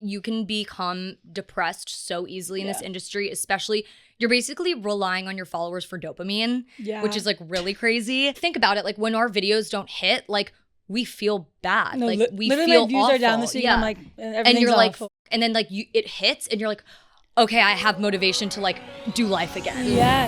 you can become depressed so easily in this industry, especially you're basically relying on your followers for dopamine, which is like really crazy. Think about it, like when our videos don't hit, like we feel bad. No, like we literally feel my views awful. are down this week. I'm like, and you're like, awful. and then like it hits and you're like, okay, I have motivation to like do life again. Yeah.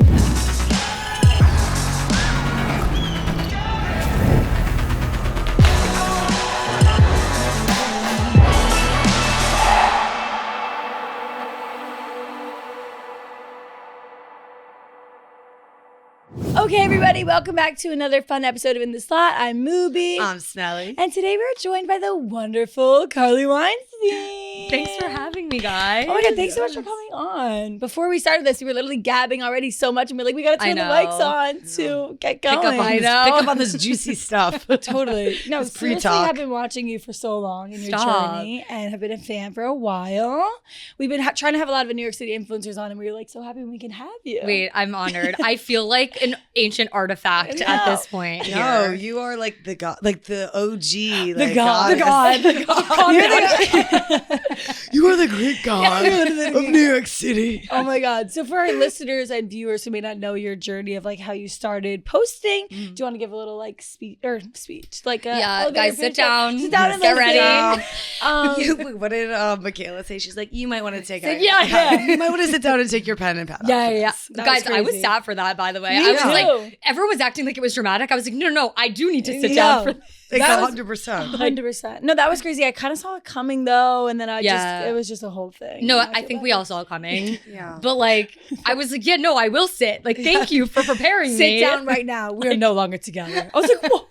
Okay, everybody, welcome back to another fun episode of In the Slot. I'm Moobie. I'm Snelly. And today we're joined by the wonderful Carly Weinstein. Thanks for having me, guys. Oh my God, thanks so much for coming on. Before we started this, we were literally gabbing already so much, and we're like, we got to turn the mics on to get going. Pick up on this juicy stuff. Totally. No, It's seriously, pre-talk. I've been watching you for so long in your journey and have been a fan for a while. We've been trying to have a lot of New York City influencers on, and we were like so happy when we can have you. Wait, I'm honored. I feel like an ancient artifact at this point. No, here. you are like the god, like the OG, The like God. You are the Greek god of New York City. Oh my God. So for our listeners and viewers who may not know your journey of like how you started posting, do you want to give a little like speech? Like guys, sit down. Sit down and get listen. ready. What did Michaela say? She's like, you might want to take a Yeah. You might want to sit down and take your pen and pad. Yeah. Guys, I was sad for that, by the way. Me I was too. like, everyone was acting like it was dramatic. I was like, no, I do need to sit down for Like That was- 100%. 100%. No, that was crazy. I kind of saw it coming though, and then it was just a whole thing. No, I think we all saw it coming. Yeah. But like, I was like, I will sit. Like, thank you for preparing me. Sit down right now. We're no longer together. I was like, whoa.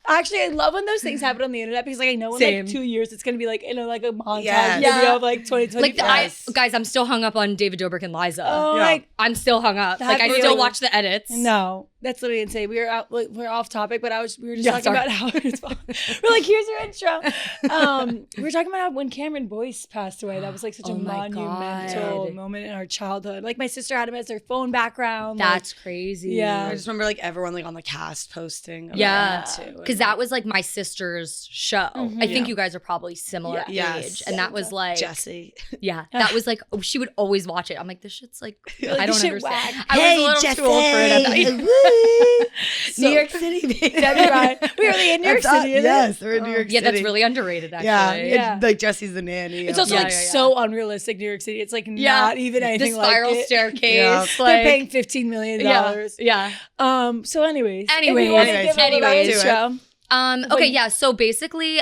Actually, I love when those things happen on the internet because like I know in like 2 years it's gonna be like in a montage video of like 2020. Like guys, I'm still hung up on David Dobrik and Liza. Oh, like I'm still hung up. That Like I really still was- watch the edits. no, that's literally insane. We were out, like, we're off topic, but we were just talking sorry. about how it's. We're like, here's your intro. We were talking about how when Cameron Boyce passed away, that was like such a my monumental God. moment in our childhood. Like my sister had him as their phone background. That's crazy. Yeah. I just remember like everyone like on the cast posting. about Yeah, it, too. because that was like my sister's show. I think you guys are probably similar Yeah. age, Yes. and that was like, Jesse. that was like she would always watch it. I'm like, this shit's like, I don't shit understand. whack. I was a little too old for it at that. New York City, baby. That's right. We were really in New York City. isn't it? Yes, we're in New York City. Yeah, that's really underrated. Actually, Yeah. Like Jesse's the nanny. It's also Yeah, like yeah, yeah. so unrealistic, New York City. It's like not even the anything spiral like it. staircase. Yeah. They're paying $15 million. Yeah. So anyways. Anyways, if you want to give a little anyways. intro. Okay, yeah. So basically,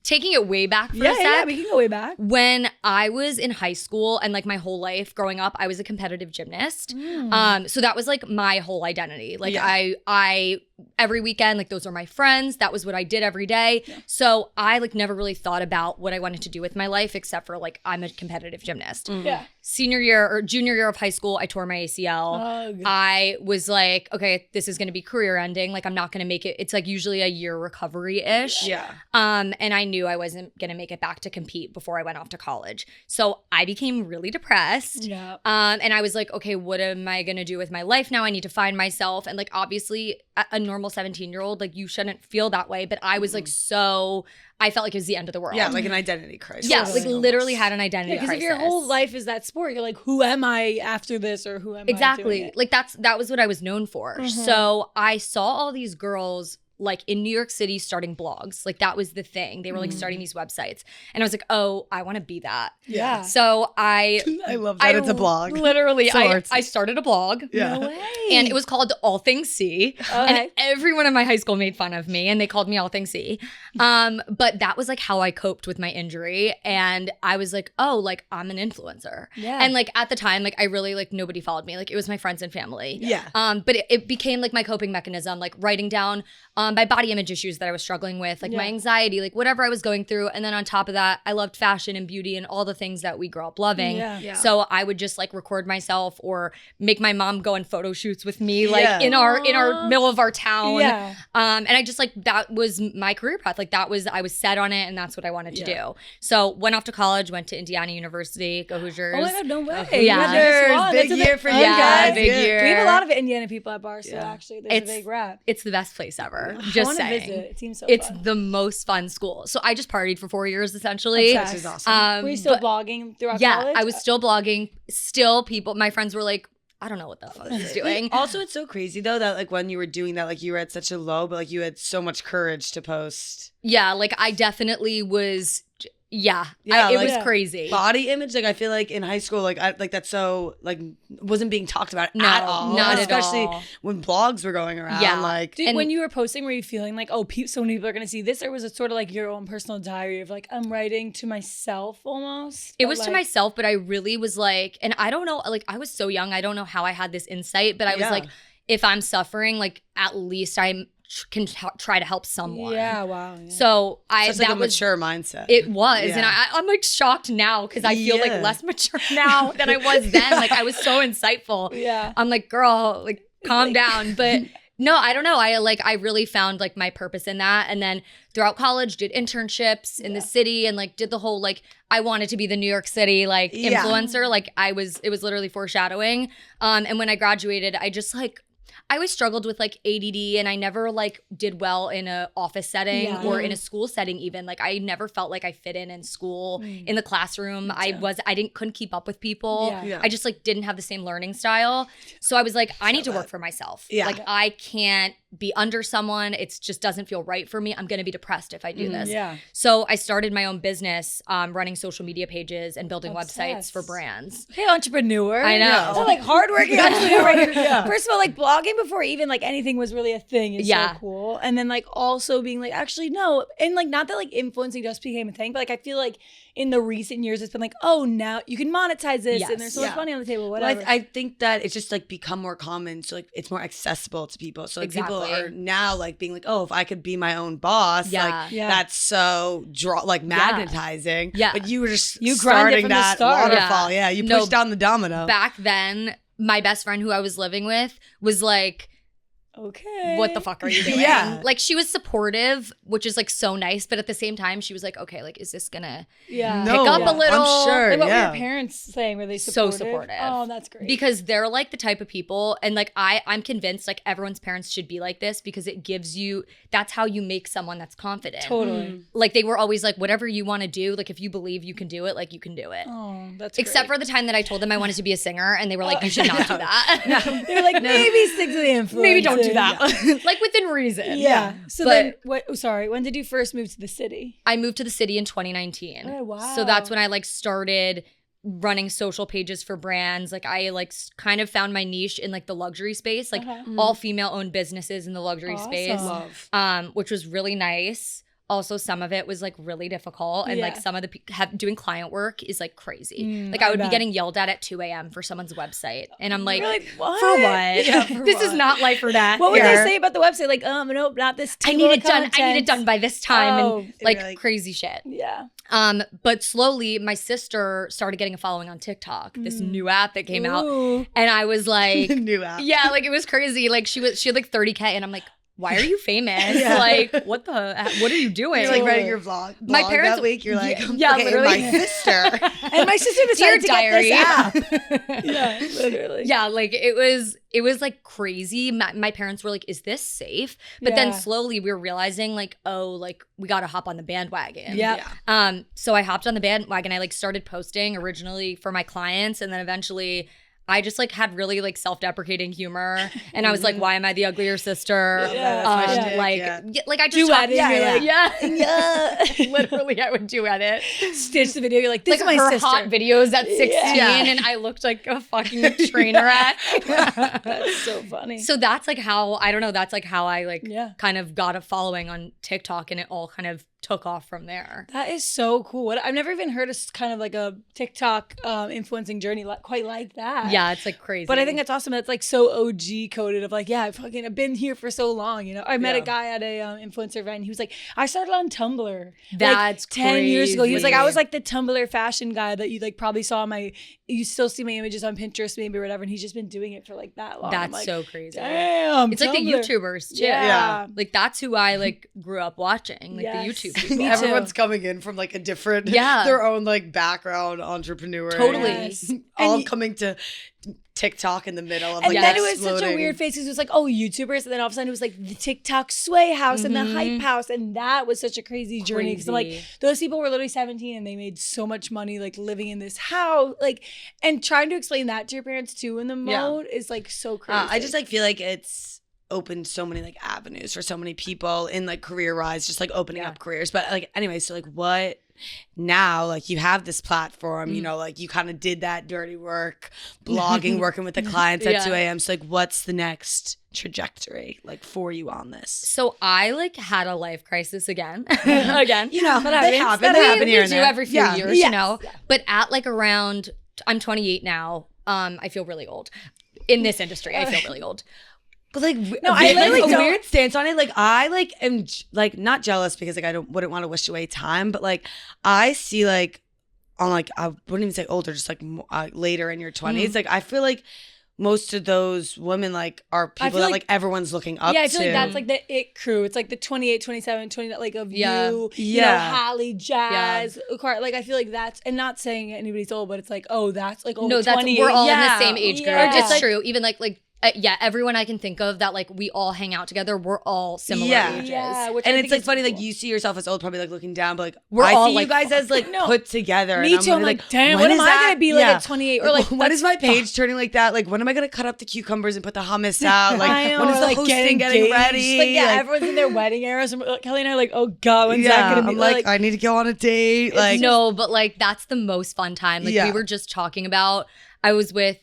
taking it way back for a sec. Yeah, we can go way back. When I was in high school and like my whole life growing up, I was a competitive gymnast. So that was like my whole identity. Like I every weekend, like those are my friends. That was what I did every day. Yeah. So I like never really thought about what I wanted to do with my life except for like I'm a competitive gymnast. Yeah. Senior year or junior year of high school, I tore my ACL. I was like, okay, this is going to be career ending. Like I'm not going to make it. It's like usually a year recovery-ish. Yeah. And I knew I wasn't going to make it back to compete before I went off to college. So I became really depressed. Yeah. And I was like, okay, what am I going to do with my life now? I need to find myself. And like, obviously a normal 17-year-old, like you shouldn't feel that way. But I was like, I felt like it was the end of the world. Yeah, like an identity crisis. Yeah, like literally had an identity crisis. Because if your whole life is that sport, you're like, who am I after this or who am I doing it? Like that was what I was known for. So I saw all these girls like in New York City starting blogs. Like that was the thing. They were like starting these websites. And I was like, oh, I want to be that. Yeah. So I love that it's a blog. Literally, So artsy. I started a blog. Yeah. No way. And it was called All Things C. And everyone in my high school made fun of me and they called me All Things C. But that was like how I coped with my injury. And I was like, oh, like I'm an influencer. Yeah. And like at the time, like I really like nobody followed me. Like it was my friends and family. Yeah. But it became like my coping mechanism, like writing down my body image issues that I was struggling with, like my anxiety, like whatever I was going through. And then on top of that, I loved fashion and beauty and all the things that we grew up loving. Yeah. So I would just like record myself or make my mom go on photo shoots with me, like in our middle of our town. Yeah. And I just like, that was my career path. Like I was set on it and that's what I wanted to do. So went off to college, went to Indiana University, go Hoosiers. Oh my God, no way. Yeah. Hoosiers, big year for you Yeah, guys. big year. We have a lot of Indiana people at bars, so actually there's a big rap. It's the best place ever. Just wanna saying. visit. It seems so It's fun. the most fun school. So I just partied for 4 years essentially. Obsessed. Which is awesome. Were you still blogging throughout Yeah, college? I was still blogging. Still, my friends were like, I don't know what the fuck he's doing. Also, it's so crazy though that like when you were doing that, like you were at such a low, but like you had so much courage to post. Yeah, like I definitely was. Yeah, Yeah, it like- was crazy. Body image, like I feel like in high school, like that's so like wasn't being talked about No, at all. not at especially all. when blogs were going around. Yeah. Like Did, And- when you were posting, were you feeling like, oh, so many people are going to see this? Or was it sort of like your own personal diary of like, I'm writing to myself almost? It But, was like, to myself, but I really was like, and I don't know, like I was so young, I don't know how I had this insight, but I was Yeah. like, if I'm suffering, like at least I can try to help someone. Yeah, wow. Yeah. So such like that a was mature mindset. It was, and Yeah. I'm like shocked now because I feel Yeah. like less mature now than I was then. Like I was so insightful. Yeah. I'm like, girl, like calm down. But no, I don't know. I really found like my purpose in that, and then throughout college, did internships in the city, and like did the whole like I wanted to be the New York City like Yeah. influencer. Like it was literally foreshadowing. And when I graduated, I just like. I always struggled with like ADD, and I never like did well in a office setting Yeah. or in a school setting even. Like I never felt like I fit in school, in the classroom. I couldn't keep up with people. Yeah. Yeah. I just like didn't have the same learning style. So I was like, I need to work for myself. Yeah. Like I can't be under someone. It just doesn't feel right for me. I'm going to be depressed if I do this. Yeah. So I started my own business, running social media pages and building websites Obsessed. for brands. Hey, entrepreneur. I know. So like hardworking entrepreneur right here. First of all, like blogging before even like anything was really a thing is Yeah. so cool. And then like also being like, actually no. And like not that like influencing just became a thing, but like I feel like in the recent years it's been like, oh, now you can monetize this Yes. and there's so much Yeah. money on the table, Well, whatever. I think that it's just like become more common, so like it's more accessible to people. So like people Exactly. are now like being like, oh, if I could be my own boss, Yeah. like Yeah. that's so magnetizing. Yeah. But you were just You grind it starting from the that start. waterfall. Yeah, you No, pushed down the domino. Back then, my best friend who I was living with was like, okay. what the fuck are you doing? Yeah. Like she was supportive, which is like so nice. But at the same time, she was like, okay, like, is this gonna Yeah. No, pick up a little? I'm sure. Like, what were yeah. your parents saying? Were they So supportive? supportive. Oh, that's great. Because they're like the type of people, and like I'm convinced like everyone's parents should be like this because it gives you, that's how you make someone that's confident. totally. Like they were always like, whatever you want to do, like if you believe you can do it, like you can do it. Oh, that's Except great. for the time that I told them I wanted to be a singer, and they were like, you should not do that. They were like, maybe stick to the influence. Maybe don't do that. Like within reason. Yeah. So But- then, what? Oh, sorry. When did you first move to the city? I moved to the city in 2019. Oh, wow. So that's when I like started running social pages for brands. Like I like kind of found my niche in like the luxury space, like all female owned businesses in the luxury space, Awesome. which was really nice. Also, some of it was like really difficult, and like Yeah. some of the doing client work is like crazy. Like I I would be bet. getting yelled at 2 a.m. for someone's website, and I'm like, You're like, what? for what? Yeah, for This is what? not life or death. What would here. they say about the website? Like, nope, not this. I table need of it done. I need it contents. done by this time, Oh. and like You're like- crazy shit. Yeah. But slowly, my sister started getting a following on TikTok, this new app that came out, Ooh. and I was like, New app. yeah, like it was crazy. Like she had like 30K, and I'm like, why are you famous? Yeah. Like, what are you doing? You're like writing your vlog. My parents- that week. You're like, yeah, okay, literally. my sister. And my sister decided to Dear get this diary. app. Yeah, literally. Yeah, like it was like crazy. My parents were like, is this safe? But then Yeah. slowly we were realizing like, oh, like we got to hop on the bandwagon. Yeah. So I hopped on the bandwagon. I like started posting originally for my clients, and then eventually I just like had really like self-deprecating humor, and I was like, why am I the uglier sister? Yeah, that's my shtick, Like yeah. like I just Duetting, talked, you're like, yeah. Literally I would duet it. Stitch the video. You're like, this Like is my her sister. hot videos at 16, Yeah. and I looked like a fucking train wreck. That's so funny. So that's like how, I don't know, that's like how I like Yeah. kind of got a following on TikTok, and it all kind of took off from there. That is so cool. I've never even heard of kind of like a TikTok influencing journey quite like that. Yeah, it's like crazy. But I think that's awesome. That's like so OG coded of like, yeah, I've been here for so long. You know, I met a guy at a influencer event. And he was like, I started on Tumblr. That's like 10 years ago. He was like, I crazy. was like the Tumblr fashion guy that you like probably saw you still see my images on Pinterest maybe or whatever. And he's just been doing it for like that long. I'm That's like, so crazy. damn. It's like the Tumblr. YouTubers too. Yeah. Like that's who I like grew up watching, like Yes. the YouTube people. Me too. Everyone's coming in from like a different, Yeah. their own like background entrepreneur. Totally. Yes. All And coming to TikTok in the middle of and like then it was such a exploding. weird phase because it was like, oh, YouTubers, and then all of a sudden it was like the TikTok sway house and the hype house, and that was such a crazy journey because I'm like, those people were literally 17 and they made so much money like living in this house, like, and trying to explain that to your parents too in the mode is like so crazy. I just like feel like it's opened so many like avenues for so many people in like career rise, just like opening up careers. But like anyway, so like what now, like you have this platform, you know, like you kind of did that dirty work, blogging, working with the clients at 2 a.m. So like what's the next trajectory like for you on this? So I like had a life crisis again. Again. You know, that they happens. happen here and do there. every few years, you know. But at like around, I'm 28 now. I feel really old. In this industry, I feel really old. But like, no, I literally like, a don't. weird stance on it. Like, I like am like not jealous because like I wouldn't want to wish away time, but like I see like on like I wouldn't even say older, just like later in your 20s. Like I feel like most of those women like are people that like everyone's looking up to. Yeah, I feel like that's like the it crew. It's like the 28, 27, 20 like of you know, Hallie, Jazz, like I feel like that's, and not saying anybody's old, but it's like, oh, that's like over 20. We're all in the same age group. Yeah. It's true. Even like everyone I can think of that like we all hang out together, we're all similar ages. Yeah, which and I it's like funny, cool. like you see yourself as old, probably like looking down, but like I see like, you guys as like put together. Me and too. I'm like, damn, what am I gonna be like at 28? Or like, when is my page turning like that? Like, when am I gonna cut up the cucumbers and put the hummus out? Like, when is the like hosting getting ready? Like, everyone's in their wedding eras. And Kelly and I are like, oh god, when's that gonna be? I'm like, I need to go on a date. Like, no, but like that's the most fun time. Like we were just talking about. I was with.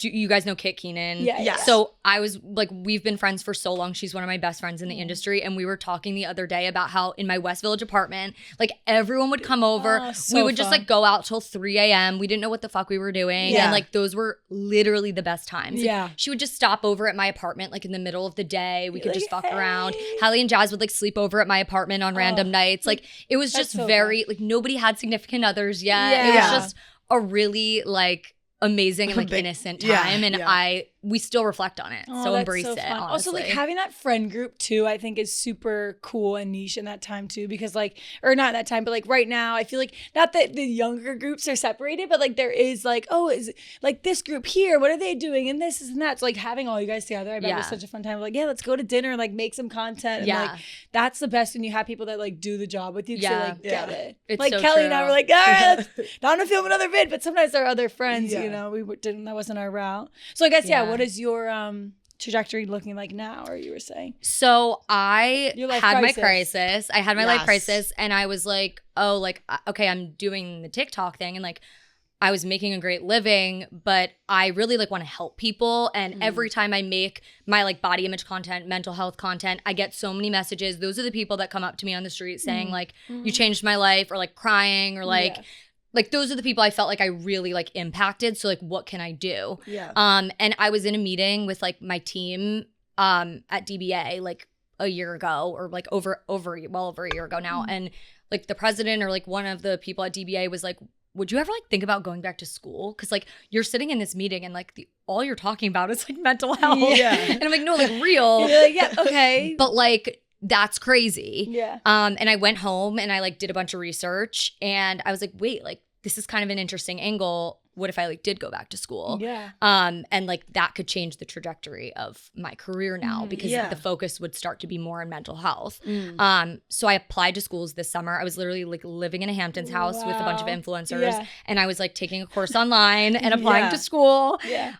You guys know Kit Keenan? Yeah. So I was like, we've been friends for so long. She's one of my best friends in the industry. And we were talking the other day about how in my West Village apartment, like everyone would come over. We would just like go out till 3 a.m. We didn't know what the fuck we were doing. And like those were literally the best times. Yeah. Like, she would just stop over at my apartment like in the middle of the day. We could just fuck around. Hallie and Jazz would like sleep over at my apartment on random nights. Like it was just very, like nobody had significant others yet. It was just a really like amazing and like innocent time, and we still reflect on it, so embrace it, honestly. Also like having that friend group too, I think is super cool and niche in that time too, because like, or not that time, but like right now I feel like not that the younger groups are separated, but like there is like, oh, is like this group here, what are they doing, and this and that. So like having all you guys together, I bet was such a fun time. Like, yeah, let's go to dinner and like make some content, and like that's the best when you have people that like do the job with you, to like get it. It's like so Kelly and I were like, all right, let's not to film another vid, but sometimes our other friends, you know, we didn't, that wasn't our route. So I guess what is your trajectory looking like now, or you were saying? So I had my crisis. I had my life crisis, and I was like, oh, like, okay, I'm doing the TikTok thing, and like I was making a great living, but I really like want to help people. And every time I make my like body image content, mental health content, I get so many messages. Those are the people that come up to me on the street saying like, you changed my life, or like crying, or like like those are the people I felt like I really like impacted. So like, what can I do? And I was in a meeting with like my team at DBA like a year ago, or like well over a year ago now. And like the president or like one of the people at DBA was like, would you ever like think about going back to school? Because like you're sitting in this meeting and like all you're talking about is like mental health. And I'm like, no, like real. You're like, yeah, okay. But like, that's crazy. Yeah. And I went home and I like did a bunch of research, and I was like, wait, like this is kind of an interesting angle. What if I like did go back to school? Yeah. And like that could change the trajectory of my career now, because the focus would start to be more on mental health. So I applied to schools this summer. I was literally like living in a Hamptons house with a bunch of influencers, and I was like taking a course online and applying to school.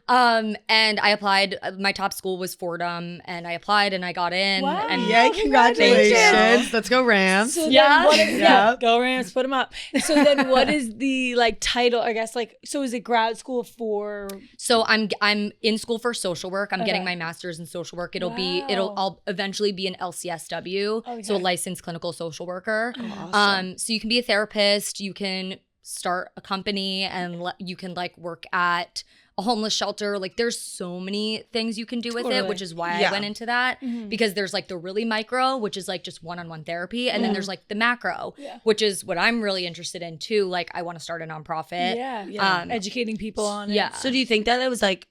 And I applied. My top school was Fordham, and I applied and I got in. Wow. And yay, congratulations. Let's go Rams. So go Rams, put them up. So then what is the like title, I guess, like, so is it grad school for? So I'm in school for social work. I'm getting my master's in social work. I'll eventually be an LCSW, so a licensed clinical social worker. Awesome. So you can be a therapist, you can start a company, and you can like work at a homeless shelter. Like there's so many things you can do with it, which is why I went into that, because there's like the really micro, which is like just one-on-one therapy, and then there's like the macro, which is what I'm really interested in too. Like I want to start a nonprofit, educating people on it. So do you think that it was like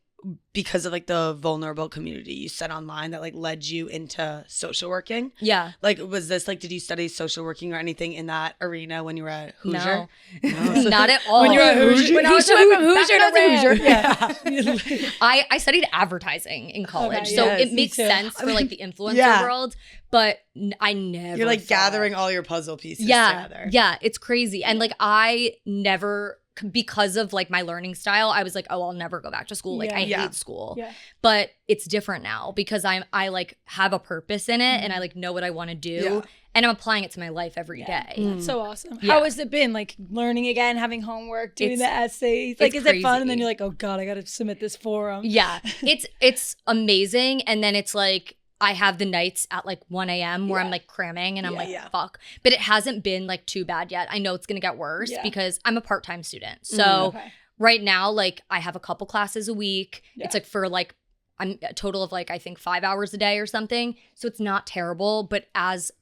because of like the vulnerable community you said online that like led you into social working? Yeah. Like, was this like, did you study social working or anything in that arena when you were at Hoosier? No. Not at all. When you were at Hoosier, when I was from Hoosier to Hoosier. Yeah. I studied advertising in college, Okay, so yes, it me makes too. sense for like the influencer Yeah. world, but I never You're like thought- gathering all your puzzle pieces yeah, together. Yeah, it's crazy. And like I never, because of like my learning style, I was like, oh, I'll never go back to school. Like I Yeah. hate school. Yeah. But it's different now because I like have a purpose in it and I like know what I want to do Yeah. and I'm applying it to my life every day. That's so awesome. Yeah. How has it been? Like learning again, having homework, doing It's- the essays. Like, it's is it fun? And then crazy. you're like, oh God, I got to submit this for them. Yeah, it's amazing. And then it's like I have the nights at like 1 a.m. where I'm like cramming and I'm like, Yeah. fuck. But it hasn't been like too bad yet. I know it's gonna get worse Yeah. because I'm a part-time student. So Okay. right now, like I have a couple classes a week. Yeah. It's like for like I'm a total of like I think 5 hours a day or something. So it's not terrible. But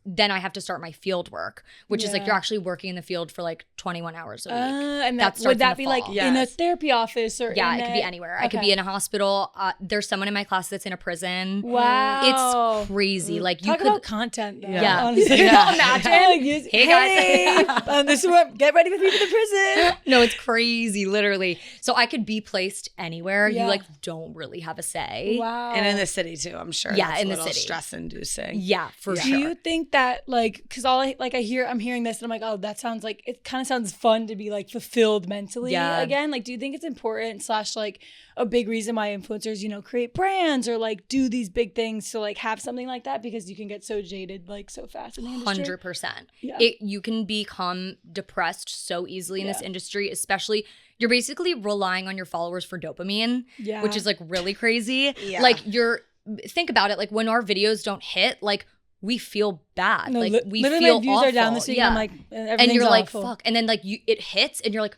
then I have to start my field work, which is like Yeah. you're actually working in the field for like 21 hours a week. And That that, starts would in that the be like fall. in a Yes. therapy office or Yeah, in it could be anywhere. I could be in a hospital. There's someone in my class that's in a prison. Wow. It's crazy. Like you Talk could about content, though. Yeah. Honestly. Yeah. Imagine. Hey, guys. this is what. Get ready for me for the prison. No, it's crazy, literally. So I could be placed anywhere. Yeah. You like don't really have a say. Wow. And in the city too, I'm sure. Yeah, that's in a the little city. stress inducing. Yeah, for Do sure. you think that like, because I'm hearing this and I'm like, oh, that sounds like it kind of sounds fun to be like fulfilled mentally Yeah. again. Like, do you think it's important / like a big reason why influencers, create brands or like do these big things to like have something like that because you can get so jaded like so fast in the industry? 100%. Yeah. You can become depressed so easily in this Yeah. industry, especially you're basically relying on your followers for dopamine, Yeah. which is like really crazy. Yeah. Like think about it, like when our videos don't hit, like we feel bad. No, like we literally feel my views awful. are down this week. Yeah. I'm like, And you're like, awful. fuck. And then like it hits and you're like,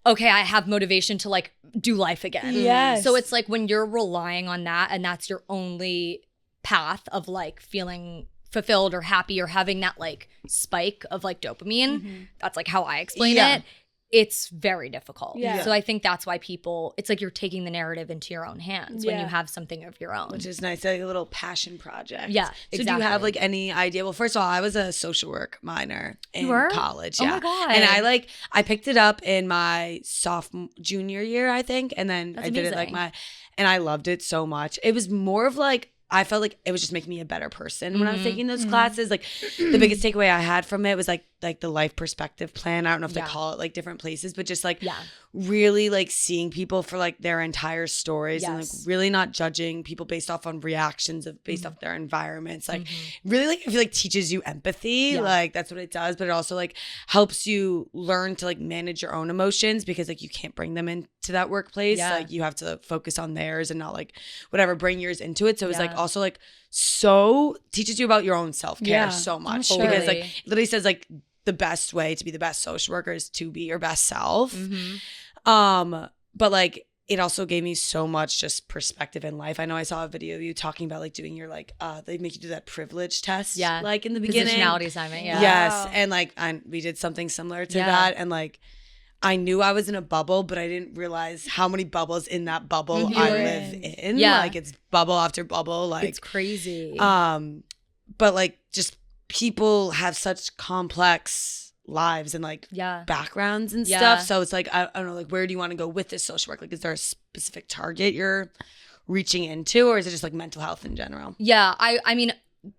okay, I have motivation to like do life again. Yes. So it's like when you're relying on that and that's your only path of like feeling fulfilled or happy or having that like spike of like dopamine, that's like how I explain Yeah. it. It's very difficult. Yeah. So I think that's why it's like you're taking the narrative into your own hands when Yeah. you have something of your own. Which is nice, like a little passion project. Yeah, So do you exactly. have like any idea? Well, first of all, I was a social work minor in were? college. Oh Yeah. my God. And I picked it up in my junior year, I think. And then That's I did it like amazing. and I loved it so much. It was more of like, I felt like it was just making me a better person when I was taking those classes. Like the biggest takeaway I had from it was like the life perspective plan. I don't know if Yeah. they call it like different places, but just like Yeah. really like seeing people for like their entire stories and like Yes. really not judging people based off on reactions based Mm-hmm. off their environments. Like really like I feel like teaches you empathy. Yeah. Like that's what it does, but it also like helps you learn to like manage your own emotions because like you can't bring them into that workplace. Yeah. Like you have to focus on theirs and not like whatever bring yours into it. So it's like Yeah. also like so teaches you about your own self-care Yeah, so I'm much sure. because like Totally. it literally says like the best way to be the best social worker is to be your best self. But like it also gave me so much just perspective in life. I know I saw a video of you talking about like doing your like they make you do that privilege test Yeah. like in the beginning. Positionality assignment. Yeah. Yes. Wow. And like we did something similar to Yeah. that and like I knew I was in a bubble, but I didn't realize how many bubbles in that bubble Mhm. I You're live in. in. Yeah. Like it's bubble after bubble. Like It's crazy. but like just people have such complex lives and like yeah. backgrounds and Yeah. stuff. So it's like I don't know, like where do you want to go with this social work? Like is there a specific target you're reaching into or is it just like mental health in general? Yeah, I mean,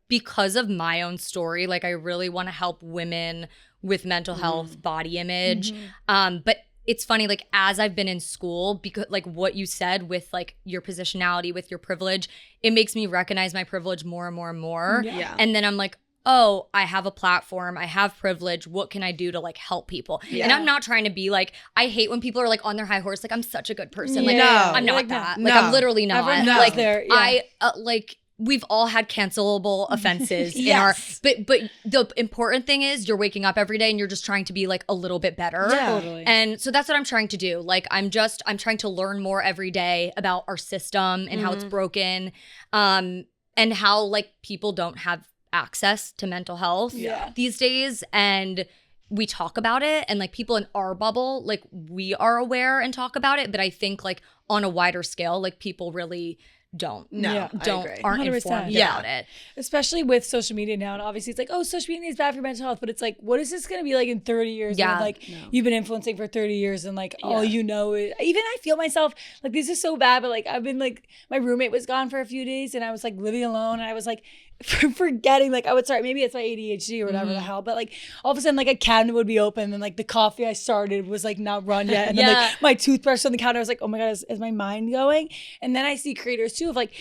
because of my own story, like I really want to help women with mental health, body image. But it's funny, like as I've been in school, because like what you said with like your positionality, with your privilege, it makes me recognize my privilege more and more and more. Yeah. And then I'm like, oh, I have a platform, I have privilege. What can I do to like help people? Yeah. And I'm not trying to be like, I hate when people are like on their high horse, like I'm such a good person. Like Yeah. I'm not Like, that. no. Like I'm literally not. Everyone knows Like there, yeah. I like we've all had cancelable offenses in our Yes. but the important thing is you're waking up every day and you're just trying to be like a little bit better. Yeah. Totally. And so that's what I'm trying to do. Like I'm trying to learn more every day about our system and how it's broken. And how like people don't have access to mental health Yeah. these days. And we talk about it, and like people in our bubble, like we are aware and talk about it, but I think like on a wider scale, like people really don't aren't 100%. informed about it. Especially with social media now, and obviously it's like, oh, social media is bad for mental health, but it's like, what is this going to be like in 30 years? Yeah. When, like you've been influencing for 30 years and like all you know is, even I feel myself like this is so bad, but like I've been like, my roommate was gone for a few days and I was like living alone, and I was like forgetting, like I would start, maybe it's my ADHD or whatever the hell, but like all of a sudden like a cabinet would be open and like the coffee I started was like not run yet, and then like my toothbrush on the counter, I was like, oh my god, is my mind going? And then I see creators too of like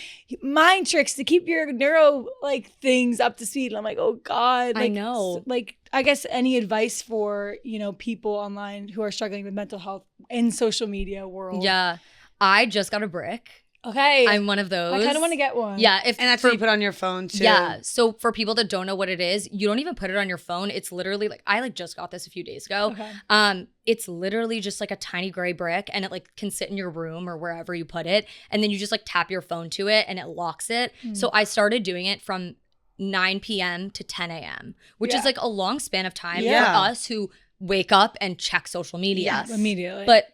mind tricks to keep your neuro like things up to speed, and I'm like, oh god, like, I know. Like I guess any advice for, you know, people online who are struggling with mental health in social media world? Yeah, I just got a brick. Okay, I'm one of those. I kind of want to get one. Yeah, And that's what you put on your phone too. Yeah. So for people that don't know what it is, you don't even put it on your phone. It's literally like, I like just got this a few days ago. Okay. It's literally just like a tiny gray brick, and it like can sit in your room or wherever you put it. And then you just like tap your phone to it and it locks it. So I started doing it from 9 p.m. to 10 a.m., which is like a long span of time for us who wake up and check social media. Yes. Immediately. But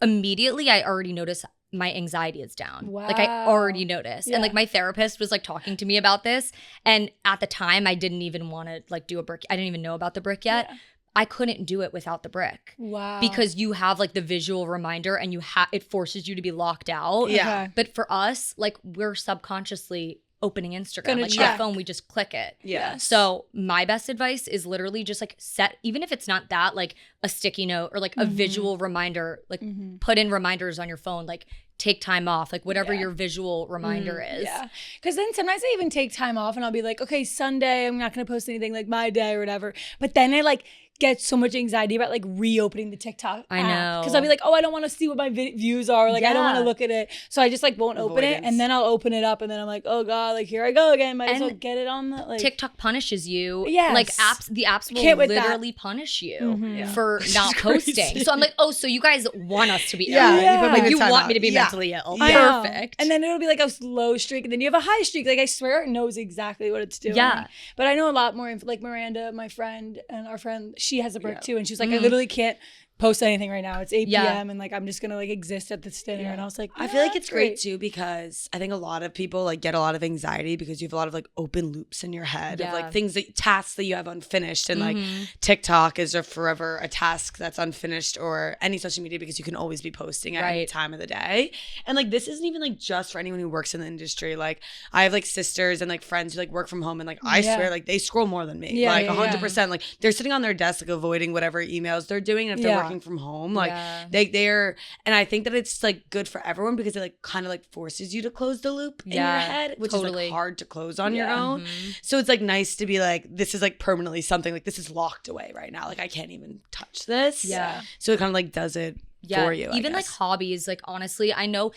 immediately I already noticed my anxiety is down. Wow. Like I already noticed. Yeah. And like my therapist was like talking to me about this. And at the time I didn't even want to like do a brick. I didn't even know about the brick yet. Yeah. I couldn't do it without the brick. Wow. Because you have like the visual reminder, and it forces you to be locked out. Yeah. Okay. But for us, like we're subconsciously opening Instagram. Gonna Like check. my phone, we just click it. Yeah. So my best advice is literally just like set, even if it's not that, like a sticky note or like a visual reminder, like put in reminders on your phone, like take time off, like whatever your visual reminder is. Yeah. Because then sometimes I even take time off and I'll be like, okay, Sunday, I'm not going to post anything, like my day or whatever. But then I like get so much anxiety about like reopening the TikTok I app. know. Because I'll be like, oh, I don't want to see what my views are. Like, I don't want to Yeah. look at it. So I just like won't open it. Avoidance. And then I'll open it up and then I'm like, oh God, like here I go again. Might as And well get it on the like. TikTok punishes you. Yes. Like the apps will Can't with that. literally punish you Mhm. for not crazy. posting. So I'm like, oh, so you guys want us to be Yeah. ill. Yeah. You put Like me you in want timeout. me to be Yeah. mentally ill. I know. Perfect. And then it'll be like a slow streak, and then you have a high streak. Like I swear it knows exactly what it's doing. Yeah. But I know a lot more. Like Miranda, my friend, and our friend, she has a brick too, and she's like, I Mhm. literally can't post anything right now. It's 8 Yeah. p.m. and like I'm just gonna like exist at this dinner. Yeah. And I was like, I feel like that's it's great too because I think a lot of people like get a lot of anxiety because you have a lot of like open loops in your head of Yeah. like tasks that you have unfinished, and like Mhm. TikTok is forever a task that's unfinished, or any social media, because you can always be posting at any Right. time of the day. And like this isn't even like just for anyone who works in the industry. Like I have like sisters and like friends who like work from home, and like I Yeah. swear like they scroll more than me. Yeah, like yeah, 100%. Like they're sitting on their desk like avoiding whatever emails they're doing, and if they're Yeah. working from home, like Yeah. they're, and I think that it's like good for everyone because it like kind of like forces you to close the loop in your Yeah, head, which is totally. like hard to close on your Yeah. own. So it's like nice to be like, this is like permanently something, like this is locked away right now, like I can't even touch this. Yeah. So it kind of like does it for you. Even like hobbies, like honestly, I know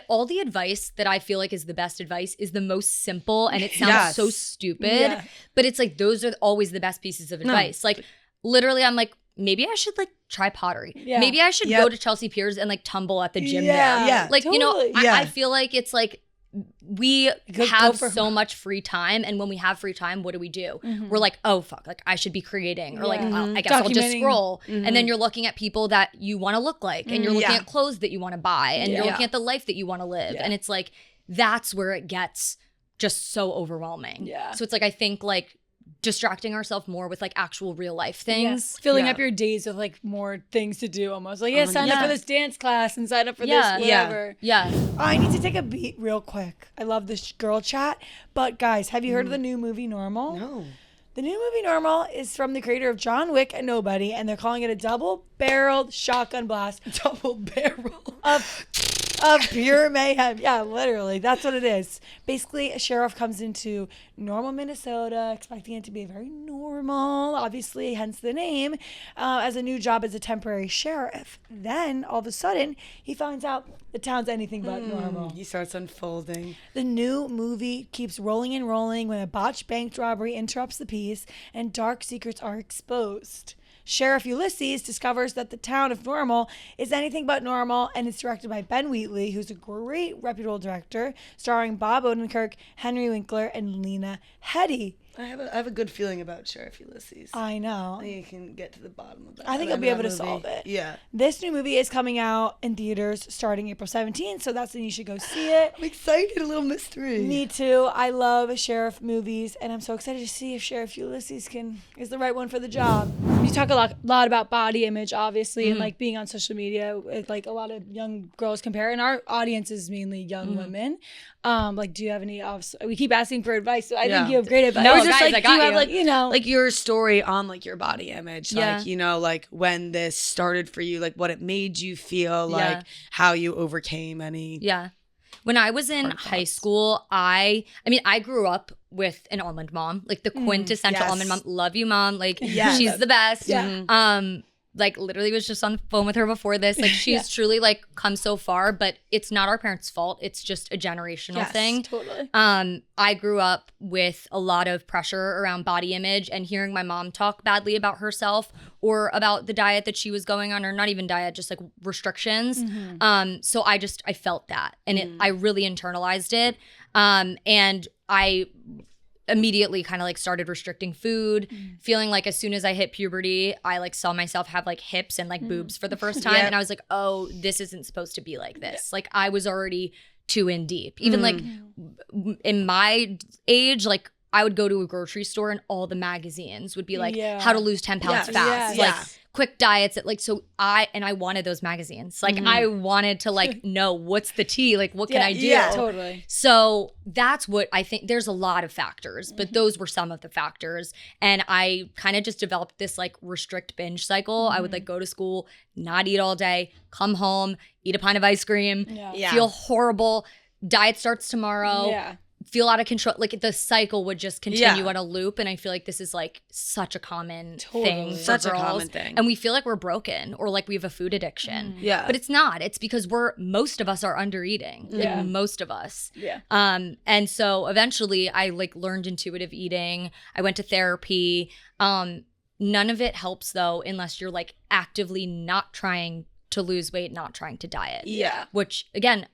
all the advice that I feel like is the best advice is the most simple, and it sounds Yes. so stupid, Yeah. but it's like those are always the best pieces of advice. Like literally, I'm like, maybe I should like try pottery. Yeah. Maybe I should Yep. go to Chelsea Piers and like tumble at the gym Yeah. there. Yeah. Like, you know, Totally. Yeah. I feel like it's like we Go have for- so much free time, and when we have free time, what do? Mhm. We're like, oh fuck, like I should be creating, or like Yeah. I guess I'll just Documenting. scroll. Mhm. And then you're looking at people that you want to look like, and you're looking Yeah. at clothes that you want to buy, and you're Yeah. looking at the life that you want to live, Yeah. and it's like that's where it gets just so overwhelming. Yeah. So it's like I think like distracting ourselves more with like actual real life things. Filling Yeah. up your days with like more things to do almost. Like, yeah, sign up Yeah. for this dance class and sign up for Yeah. this Yeah. whatever. Yeah. I need to take a beat real quick. I love this girl chat. But guys, have you heard of the new movie Normal? No. The new movie Normal is from the creator of John Wick and Nobody, and they're calling it a double-barreled shotgun blast Double barrel. of pure mayhem. Yeah, literally. That's what it is. Basically, a sheriff comes into Normal, Minnesota, expecting it to be very normal, obviously, hence the name, as a new job as a temporary sheriff. Then, all of a sudden, he finds out the town's anything but normal. He starts unfolding. The new movie keeps rolling and rolling when a botched bank robbery interrupts the peace and dark secrets are exposed. Sheriff Ulysses discovers that the town of Normal is anything but normal, and it's directed by Ben Wheatley, who's a great, reputable director, starring Bob Odenkirk, Henry Winkler, and Lena Headey. I have a good feeling about Sheriff Ulysses. I know. I think you can get to the bottom of that. I think you'll be able to solve it. Yeah. This new movie is coming out in theaters starting April 17th, so that's when you should go see it. I'm excited. A little mystery. Me too. I love sheriff movies, and I'm so excited to see if Sheriff Ulysses is the right one for the job. You talk a lot about body image, obviously, and like being on social media. Like a lot of young girls compare, and our audience is mainly young women. Like, do you have any? We keep asking for advice, so I think you have great advice. No, Or just guys, like, I do you got have you. like, you know, Like your story on like your body image, Yeah. like, you know, like when this started for you, like what it made you feel, like Yeah. how you overcame any. Yeah. When I was in high school, I mean, I grew up with an almond mom, like the quintessential yes. almond mom. Love you, mom. Like, Yes. she's the best. Yeah. Like literally was just on the phone with her before this. Like, she's truly like come so far, but it's not our parents' fault. It's just a generational thing. Totally. I grew up with a lot of pressure around body image, and hearing my mom talk badly about herself or about the diet that she was going on, or not even diet, just like restrictions. So I felt that, and I really internalized it. And I immediately kind of like started restricting food, feeling like as soon as I hit puberty, I like saw myself have like hips and like boobs for the first time. Yep. And I was like, oh, this isn't supposed to be like this. Like, I was already too in deep. Even like in my age, like I would go to a grocery store and all the magazines would be like how to lose 10 pounds Yes. fast. Yes. Like Yeah. quick diets. Like, so I wanted those magazines. Like, I wanted to like know what's the tea, like what can I do? Yeah, totally. So that's what I think. There's a lot of factors, but those were some of the factors. And I kind of just developed this like restrict binge cycle. I would like go to school, not eat all day, come home, eat a pint of ice cream, Yeah. feel horrible. Diet starts tomorrow. Yeah. Feel out of control. Like, the cycle would just continue Yeah. on a loop. And I feel like this is like such a common Totally. thing for Such a girls. common thing. And we feel like we're broken or like we have a food addiction. Yeah. But it's not. It's because most of us are under eating. Like, Yeah. most of us. Yeah. And so eventually I like learned intuitive eating. I went to therapy. None of it helps though unless you're like actively not trying to lose weight, not trying to diet. Yeah. Which again,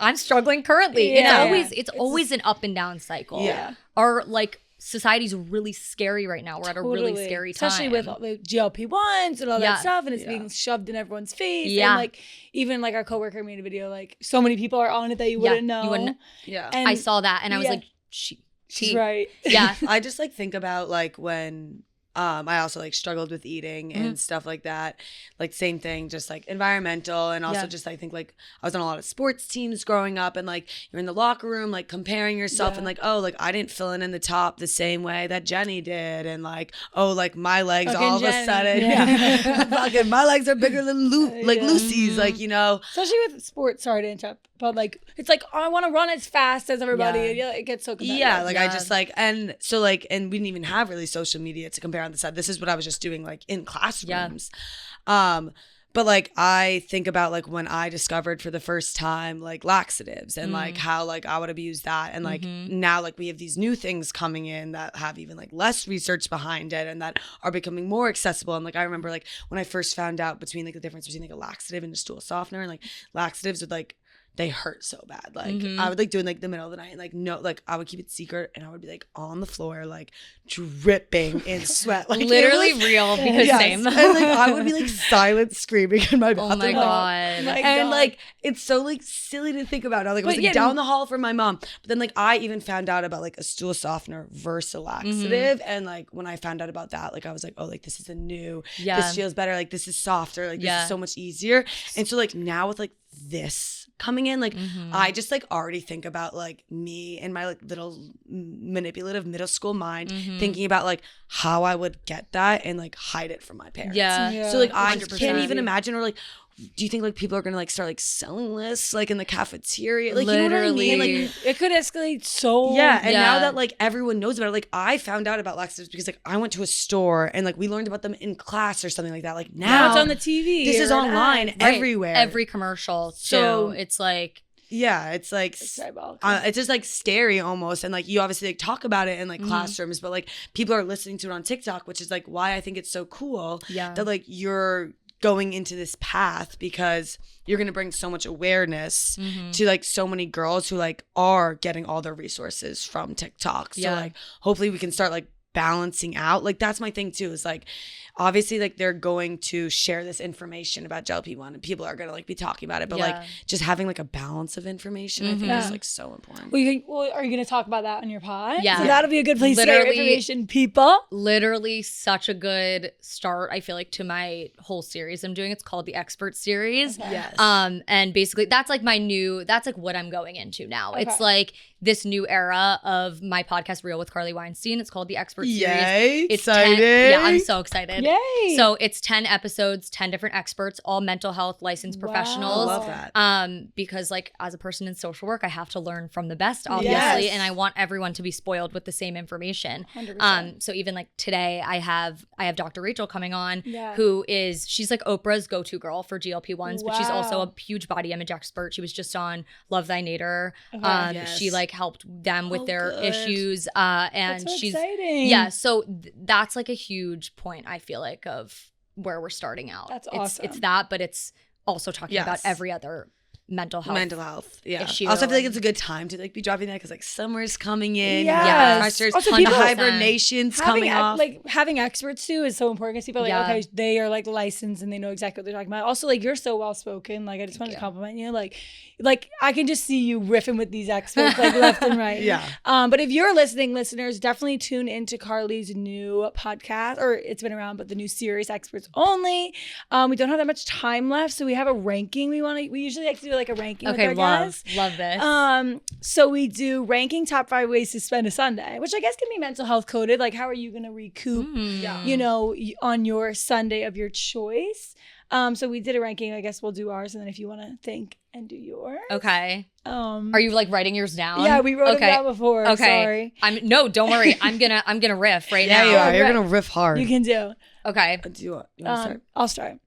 I'm struggling currently. Yeah. It's always an up and down cycle. Yeah. Our like society's really scary right now. We're at a really Totally. scary time. Especially with all the GLP-1s and all Yeah. that stuff, and it's being shoved in everyone's face. Yeah. And like, even like our coworker made a video, like so many people are on it that you wouldn't know. you wouldn't- Yeah. And I saw that and I was Yeah. like, she's right. Yeah. I just like think about like when I also like struggled with eating and stuff like that. Like same thing, just like environmental, and also just I think like I was on a lot of sports teams growing up, and like you're in the locker room like comparing yourself and like, oh, like I didn't fill in the top the same way that Jenny did, and like, oh, like my legs Fucking all of a Jenny. sudden fucking my legs are bigger than Lucy's, like, you know. Especially with sports, sorry to interrupt, but like it's like, oh, I want to run as fast as everybody. Yeah. And it gets so competitive. Yeah, like I Yeah. just like, and so like, and we didn't even have really social media to compare on the side. This is what I was just doing like in classrooms. But like I think about like when I discovered for the first time like laxatives and like how like I would abuse that, and like now like we have these new things coming in that have even like less research behind it and that are becoming more accessible. And like I remember like when I first found out between like the difference between like a laxative and a stool softener, and like laxatives would like they hurt so bad. Like I would like do it in like the middle of the night, and like no, like I would keep it secret, and I would be like on the floor like dripping in sweat, like Literally it was, real, because yes. same. And like I would be like silent screaming in my bathroom. Oh my God. My And God. like it's so like silly to think about now. Like I was But like yeah, down the hall from my mom, but then like I even found out about like a stool softener versus a laxative, and like when I found out about that, like I was like, oh, like this is a new, this feels better, like this is softer, like this is so much easier. And so like now with like this coming in, like I just like already think about like me and my like little manipulative middle school mind thinking about like how I would get that and like hide it from my parents. Yeah. So like I 100%. can't even imagine, or like, do you think like people are gonna like start like selling this like in the cafeteria? Like, you know what I mean? Literally. Like, it could escalate so. yeah. And now Yeah. that like everyone knows about it, like I found out about laxatives because like I went to a store and like we learned about them in class or something like that. Like Now now it's on the TV. this is or an online ad. Right. everywhere. Every commercial. So- So it's like, Yeah, it's like It's diabolical. it's just like scary almost, and like you obviously like talk about it in like classrooms, but like people are listening to it on TikTok, which is like why I think it's so cool Yeah. that like you're going into this path because you're going to bring so much awareness to like so many girls who like are getting all their resources from TikTok. So like hopefully we can start like balancing out. Like that's my thing too, is like obviously like they're going to share this information about GLP-1 and people are going to like be talking about it, but like just having like a balance of information I think is like so important. Well, are you going to talk about that on your pod? Yeah. So that'll be a good place to get information, people. Literally such a good start, I feel like, to my whole series I'm doing. It's called the Expert Series. Okay. Yes. And basically that's like that's like what I'm going into now. Okay. It's like this new era of my podcast, Real with Carly Weinstein. It's called the Expert Series. Yay, It's exciting. 10, yeah, I'm so excited. Yay. So it's 10 episodes, 10 different experts, all mental health licensed professionals. I love that. Because like as a person in social work, I have to learn from the best, obviously. Yes. And I want everyone to be spoiled with the same information. 100%. So even like today I have Dr. Rachel coming on, Yeah. she's like Oprah's go-to girl for GLP-1s, but she's also a huge body image expert. She was just on Love Thy Nader. Yes. She like helped them with their good. issues. And That's so she's exciting. yeah. So that's like a huge point, I feel like, of where we're starting out. That's It's awesome. that, but it's also talking about Yes. every other mental health Yeah. issue. Also, I feel like it's a good time to like be dropping that because like summer's coming in. Yes. Yeah. Pressure's Also, the people- hibernation's coming off. Like having experts too is so important because people are like, okay, they are like licensed and they know exactly what they're talking about. Also, like you're so well spoken. Like I just wanted to compliment you. Like I can just see you riffing with these experts like left and right. Yeah. But if you're listening, listeners, definitely tune into Carly's new podcast, or it's been around, but the new series, Experts Only. We don't have that much time left, so we have a ranking. We usually like to do like a ranking. Okay, with our guests. love this. So we do ranking top 5 ways to spend a Sunday, which I guess can be mental health coded. Like, how are you going to recoup, you know, on your Sunday of your choice? So we did a ranking. I guess we'll do ours, and then if you want to think and do yours. Okay. Are you like writing yours down? Yeah, we wrote it down before. Okay. Sorry. No, don't worry. I'm gonna riff right now. Yeah, you are. You're gonna riff hard. You can do. Okay. Do you want to start? I'll start.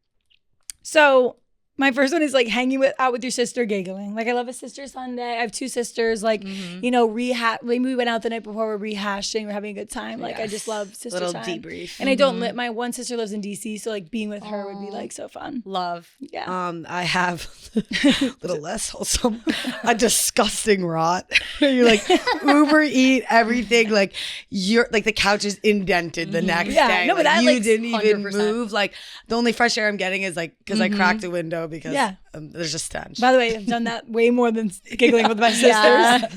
So my first one is like hanging out with your sister, giggling. Like I love a sister Sunday. I have 2 sisters. Like you know, maybe we went out the night before. We're rehashing. We're having a good time. Like I just love sister Little time. debrief. And I don't live. My one sister lives in DC, so like being with her would be like so fun. Love. Yeah. I have a little less wholesome, a disgusting rot. You're like Uber eat everything. Like you're like the couch is indented the next day. No, but like, that you like didn't even 100%. move. Like the only fresh air I'm getting is like because I cracked a window because Yeah. there's a stench. By the way, I've done that way more than giggling with my sisters. Yeah.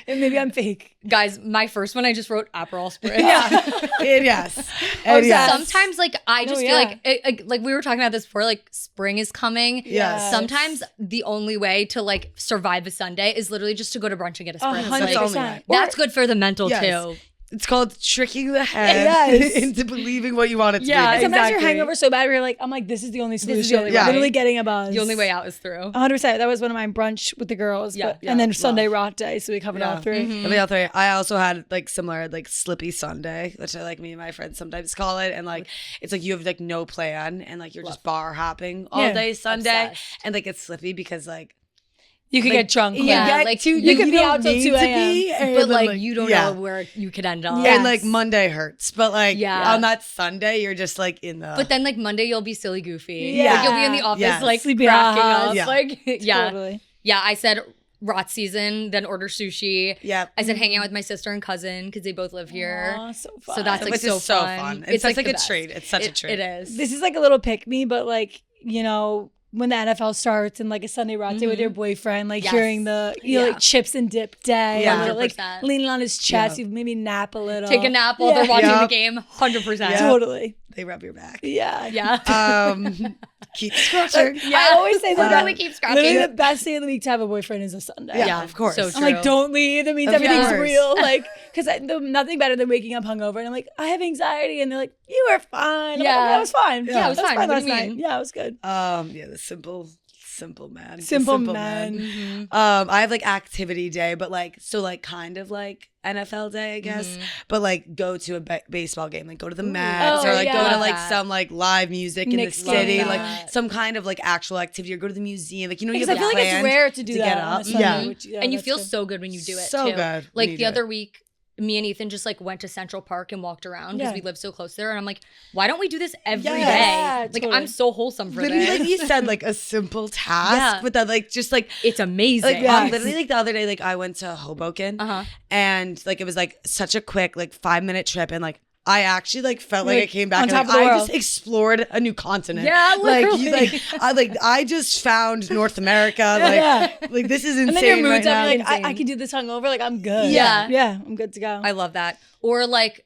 And maybe I'm fake. Guys, my first one I just wrote Aperol Spritz. Yes. And yes. Sometimes like I just feel like like we were talking about this before, like spring is coming. Yes. Sometimes the only way to like survive a Sunday is literally just to go to brunch and get a spritz. Like, 100%. that's good for the mental Yes. too. It's called tricking the head Yes. into believing what you want it to Yeah, be. And sometimes your exactly. hangover so bad, where you're like, I'm like, this is the only solution. is the only way. Literally getting a buzz. The only way out is through. 100%. That was one of my brunch with the girls. Yeah, but, yeah, and then love. Sunday rot day, so we covered all 3. I mean, all 3. I also had like similar like slippy Sunday, which I like me and my friends sometimes call it, and like it's like you have like no plan and like you're just bar hopping all day Sunday, Obsessed. and like it's slippy because like You could get drunk. Yeah, quick. like you could be out till 2 a.m. But like you don't know where you could end up. Yeah. And like Monday hurts, but like Yeah. on that Sunday you're just like in the. But then like Monday you'll be silly goofy. Yeah. Like, you'll be in the office Yes. like Sleepy cracking eyes. up. Yeah. Like yeah. Totally. Yeah, I said rot season, then order sushi. Yeah. I said hang out with my sister and cousin because they both live here. Aw, so fun. So that's like Which so is so fun. fun. It's like like the a best. treat. It's such a treat. It is. This is like a little pick me, but like, you know, when the NFL starts and like a Sunday rot day with your boyfriend, like Yes. hearing the, you know, like chips and dip day, Yeah. and like 100%. leaning on his chest, you maybe nap a little. Take a nap while they're Yeah. watching the Yep. game. 100%. Yeah. Totally. They rub your back. Yeah. Yeah. Keep scratching. I always say that. Literally keep scratching. Literally the best day of the week to have a boyfriend is a Sunday. Yeah, of course. So I'm like, true. don't leave. That means Of everything's course. real. Like, because nothing better than waking up hungover. And I'm like, I have anxiety. And they're like, you were fine. I'm Yeah. like, yeah, it was fine. Yeah, it was fine. What do last you night. mean? Yeah, it was good. Yeah, the simple man. The Simple man. Mm-hmm. I have like activity day, but like so like kind of like NFL day, I guess. Mm-hmm. But like go to a baseball game, like go to the Mets Oh, or like go yeah. to like That. some like live music in Knicks the city, game. like some kind of like actual activity, or go to the museum. Like you know, you Because have I feel like it's planned rare to do to that get on a up. Sunday, Yeah. which, And you that's feel good. so good when you do it So too. good when Like you the do other it. week, me and Ethan just like went to Central Park and walked around because Yeah. we live so close there. And I'm like, why don't we do this every day? Yeah, Like totally. I'm so wholesome for Literally, this. like you said, like a simple task, Yeah. but that like just like It's amazing. like literally like the other day, like I went to Hoboken, and like it was like such a quick like 5-minute trip, and like I actually like felt like I came back on and top like, of the I world. just explored a new continent. Yeah, literally. I just found North America. Like, like this is insane. And then your mood's right up. now. You're like, I can do this hungover. Like I'm good. Yeah. Yeah. I'm good to go. I love that. Or like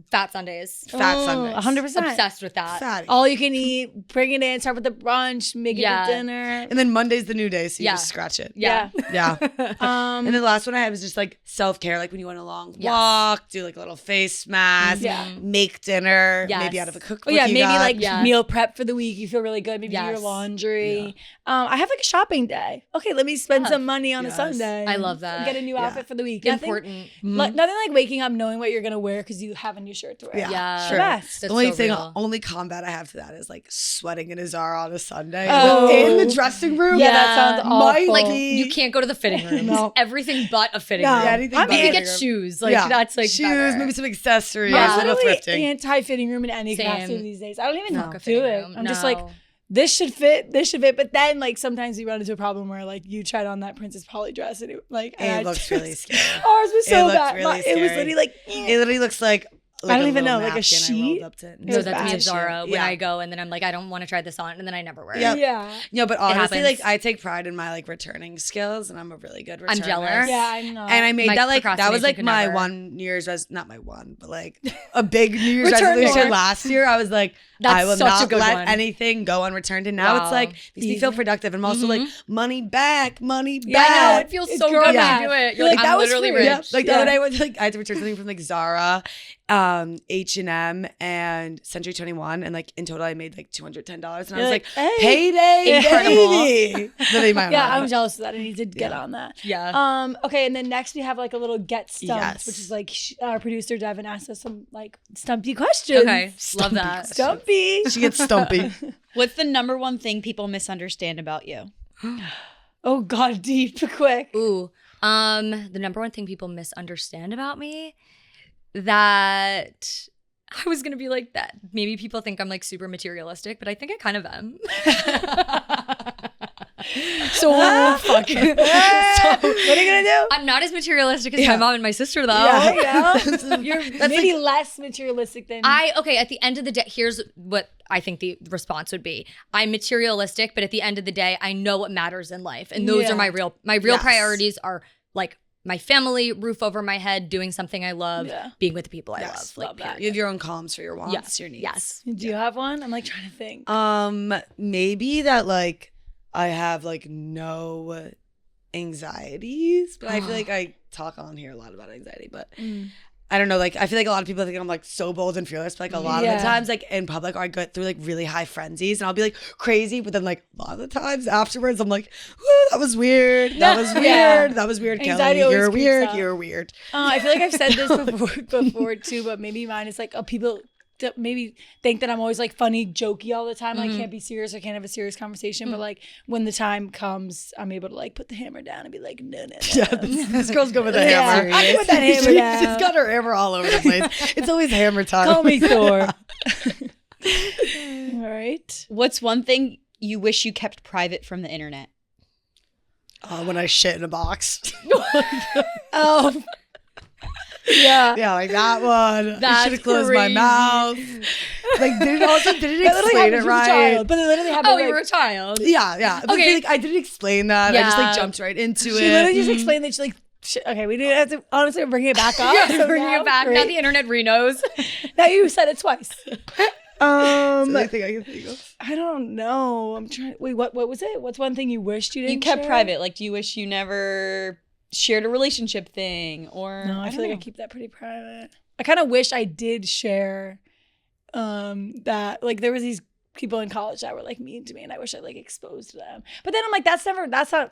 Fat Sundays. Fat Sundays. 100%. Obsessed with that. Fatty. All you can eat. Bring it in. Start with the brunch. Make it Yeah. the dinner. And then Monday's the new day, so you Yeah. just scratch it. Yeah. Yeah. Um. And the last one I had was just like self-care, like when you went a long Yes. walk, do like a little face mask, Yeah. make dinner, Yes. maybe out of a cookbook. Oh yeah, you maybe got. like Yeah. meal prep for the week. You feel really good. Maybe do your Yes. laundry. I have like a shopping day. Okay, let me spend some money on a Yes. Sunday. I love that. Get a new Yeah. outfit for the week. Important. Nothing like waking up knowing what you're gonna wear because you have a new shirt to wear. Yeah. Yeah. Sure. Best. The That's only so thing, real. only combat I have to that is like sweating in a Zara on a Sunday Oh. in the dressing room. Yeah, that sounds Might awful. Like be- you can't go to the fitting room. No. Everything but a fitting No. room. Yeah, anything I'm but Maybe a get fitting room. shoes. Like that's like shoes, better. maybe some accessories, Yeah. a I'm little literally thrifting. anti-fitting room in any Same. capacity these days. I don't even Fuck a do fitting it. room. I'm just No. like, this should fit. But then like sometimes you run into a problem where like you tried on that Princess Polly dress and it like and I It looks just- really scary. Ours was It so looked bad. really It was scary. literally like It literally looks like I don't even little know, like a napkin I sheet? rolled up to. It No, was that's me bad. at Zara when Yeah. I go and then I'm like, I don't want to try this on, and then I never wear it. Yeah. yeah. No, but honestly, happens. like I take pride in my like returning skills, and I'm a really good returner. I'm jealous. Yeah, I'm not. And I made My that like that was procrastination like could my never. one New Year's not my one, but like a big New Year's Return resolution more. last year. I was like, That's I will such a not good let one. anything go unreturned. And now Wow. it's like makes me feel productive, and I'm also like money back. Yeah, I know. back. It feels It's so girl good math. when you do it. You're You're like, like, that I'm was literally free. rich. Yeah, like the Yeah. other day I went to, like I had to return something from like Zara, H&M, and Century 21, and like in total I made like $210, and I was You're like, like, hey. payday, Incredible. baby. Literally my own Yeah, money. I'm jealous of that. I need to get on that. Yeah. Okay, and then next we have like a little get stumped, Yes. which is like our producer Devin asked us some like stumpy questions. Okay. Love that. Stumpy. She gets stumpy. What's the number one thing people misunderstand about you? Oh God, deep, quick. Ooh. The number one thing people misunderstand about me, that I was gonna be like that. Maybe people think I'm like super materialistic, but I think I kind of am. So fuck. So, What are you gonna do? I'm not as materialistic as my mom and my sister though. Yeah. You're maybe less materialistic than Okay, at the end of the day, here's what I think the response would be. I'm materialistic, but at the end of the day, I know what matters in life. And those are my real Yes. priorities are like my family, roof over my head, doing something I love, being with the people I love. Like, love that. You have your own columns for your wants, Yes, your needs. yes. Do you have one? I'm like trying to think. Maybe that like I have like no anxieties, but I feel like I talk on here a lot about anxiety, but I don't know, like I feel like a lot of people think I'm like so bold and fearless, but like a lot of the times like in public I go through like really high frenzies and I'll be like crazy, but then like a lot of the times afterwards I'm like, woo, that was weird. That was weird. Yeah. That was weird, Anxiety Kelly. always You're creeps weird. up. You're weird. I feel like I've said this before too, but maybe mine is like people that maybe think that I'm always like funny, jokey all the time. Like can't be serious or can't have a serious conversation. But like when the time comes, I'm able to like put the hammer down and be like, no. Yeah, this girl's good with a Yeah, hammer. I can put that hammer down. She's got her hammer all over the place. It's always hammer time. Call me Thor. All right. What's one thing you wish you kept private from the internet? When I shit in a box. Oh. Yeah. Yeah, like that one. I That's should have closed my crazy. mouth. Like, didn't That literally explain happened it to a right. child, but it literally happened. Oh, like, you were a child. Yeah. But Okay. like, I didn't explain that. I just like Yeah. jumped right into she it. literally just explained that she like. Okay, we didn't have to honestly bring it back up. Yeah, so bringing now, it back. great. Now the internet re-knows. Now you said it twice. I think I can think of. I don't know. I'm trying. Wait, what was it? What's one thing you wished you didn't You kept share? private. Like, do you wish you never shared a relationship thing? Or No, I feel like I don't keep that pretty private. I kind of wish I did share that. Like there was these people in college that were like mean to me, and I wish I like exposed them. But then I'm like, that's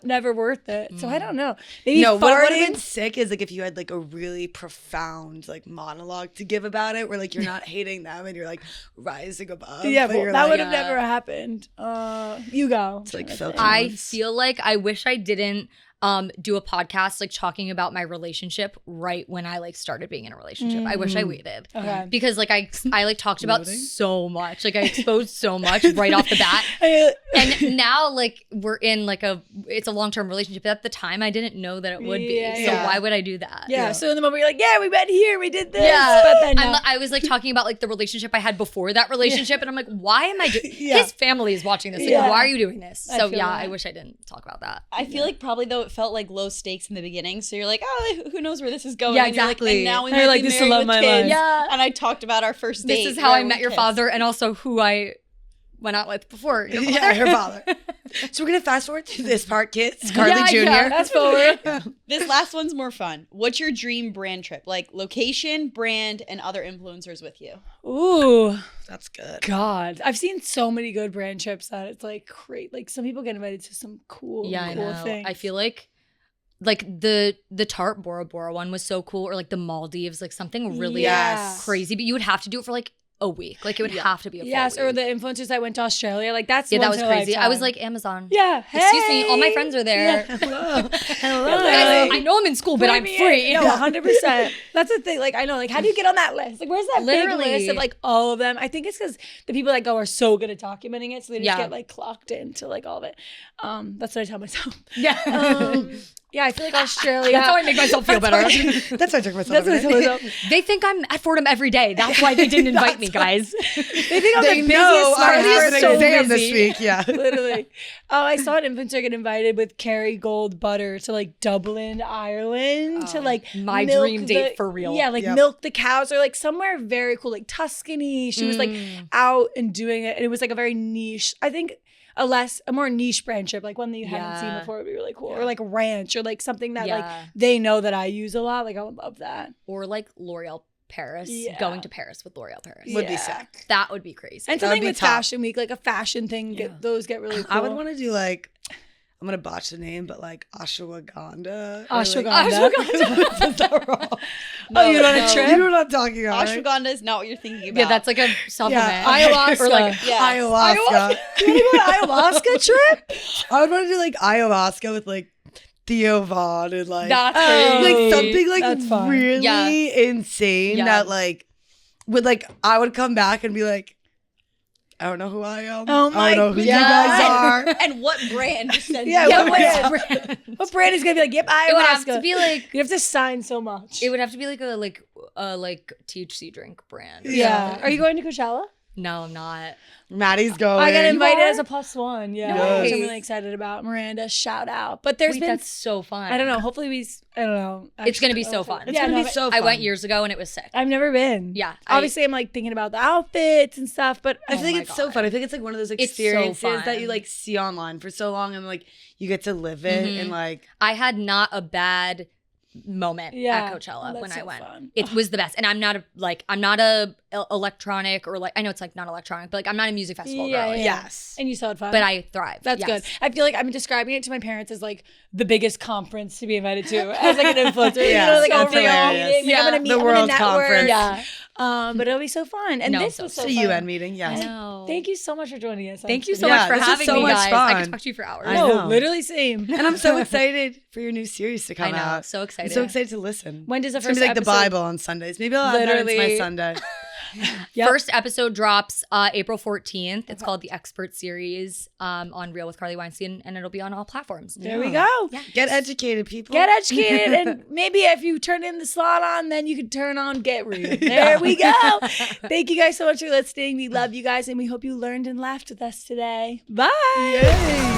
never worth it. So I don't know. Maybe No, what would have farting. been sick is like if you had like a really profound like monologue to give about it, where like you're not hating them and you're like rising above. Yeah, but well, you're that like, would have never happened. You go. It's like filter. I feel like I wish I didn't do a podcast like talking about my relationship right when I like started being in a relationship. I wish I waited. Okay. Because like I like talked about so much. Like I exposed so much right off the bat. And now like we're in like it's a long-term relationship. At the time I didn't know that it would be. So why would I do that? Yeah. So in the moment you're like, yeah, we met here, we did this. Yeah. But then I was like talking about like the relationship I had before that relationship, and I'm like, why am I doing? His family is watching this. Like, why are you doing this? So I wish I didn't talk about that. I feel like probably though it felt like low stakes in the beginning, so you're like, oh, who knows where this is going? Yeah, And you're like, exactly. and now we I might like be this to married love with my kids. life. Yeah. And I talked about our first date. This is how I where met we your kissed. father, and also who I went out with before. Your father. Yeah, her father. So we're gonna fast forward to this part, kids. Carly Jr. Yeah, fast forward. This last one's more fun. What's your dream brand trip? Like location, brand, and other influencers with you. Ooh. That's good. God, I've seen so many good brand trips that it's like great. Like some people get invited to some cool things. I feel like the Tarte Bora Bora one was so cool, or like the Maldives, like something really crazy. But you would have to do it for like a week. Like it would have to be a full week. Or the influencers that went to Australia. Like that's that once was in a crazy. I was lifetime. like, Amazon. Yeah. Excuse me, all my friends are there. Hello. Guys, I know I'm in school, but I'm free. No, 100%. That's the thing. Like I know. Like how do you get on that list? Like where's that Literally. big list of like all of them? I think it's because the people that go are so good at documenting it, so they just get like clocked into like all of it. That's what I tell myself. Yeah. Yeah, I feel like Australia. That's how I make myself feel better. That's how I took myself. That's what I tell myself. They think I'm at Fordham every day. That's why they didn't invite me, guys. They think I'm They the know busiest, I smartest have an person. exam this week. Yeah. Literally. Oh, I saw an influencer get invited with Kerrygold butter to like Dublin, Ireland, to like my milk dream date for real. Yeah, like milk the cows, or like somewhere very cool, like Tuscany. She was like out and doing it, and it was like a very niche. I think a more niche brand trip, like one that you haven't seen before, would be really cool, or like ranch, or like something that like they know that I use a lot. Like I would love that. Or like L'Oreal Paris, going to Paris with L'Oreal Paris. Would be sick. That would be crazy. And That would something be with top. Fashion Week, like a fashion thing. Those get really cool. I would want to do like, I'm gonna botch the name, but like ashwagandha. Ashwagandha. Oh, you on a trip? You know what I'm talking about? Right? Ashwagandha is not what you're thinking about. Yeah, that's like a supplement. Ayahuasca. Or like Ayahuasca. You want to go on an ayahuasca trip? I would want to do like ayahuasca with like Theo Vaughn and like that's like something like That's fun. really insane that like would like I would come back and be like, I don't know who I am. Oh my I don't know who you God. guys are. And what brand just sends Yeah, you? what brand? What brand is gonna be like? Yep, ayahuasca. It would have to be like You have to sign so much. it would have to be like a like THC drink brand. or Yeah. something. Are you going to Coachella? No, I'm not. Maddie's going. I got invited are? as a +1. Yeah, Nice. which I'm really excited about. Miranda, shout out. But there's Wait, been that's so fun. I don't know. Hopefully I don't know. It's gonna be so fun. It's gonna be so fun. I went years ago and it was sick. I've never been. Yeah, Obviously, I'm like thinking about the outfits and stuff, but I think my it's so God. fun. I think it's like one of those It's so experiences that fun. you like see online for so long and like you get to live it and like I had not a bad moment Yeah. at Coachella That's when I so went. fun. It was the best. And I'm not a electronic or like I know it's like not electronic, but like I'm not a music festival girl. Yeah. yes. And you still had fun. But I thrive. That's yes. good. I feel like I'm describing it to my parents as like the biggest conference to be invited to as like an influencer. Yeah, you know, like so I'm big on hilarious. meeting. Like, I'm gonna meet The I'm World gonna network. Conference. Yeah. But it'll be so fun. And No, this so was so It's a fun. UN meeting, yes. I know. Thank you so much for joining us. Thank you so Yeah, much for this was having so me, much guys. I fun. could talk to you for hours. I No, know. literally same. And I'm so excited for your new series to come I know. out. So excited. I'm so excited to listen. When does the It's gonna first be like the episode- Bible on Sundays. Maybe I'll add that into my Literally. Sunday. Yep. First episode drops April 14th. It's called the Expert Series on Real with Carly Weinstein, and it'll be on all platforms. There we go. Get educated, people. Get educated, and maybe if you turn in the slot on, then you can turn on Get Real. There we go. Thank you guys so much for listening. We love you guys, and we hope you learned and laughed with us today. Bye. Yay.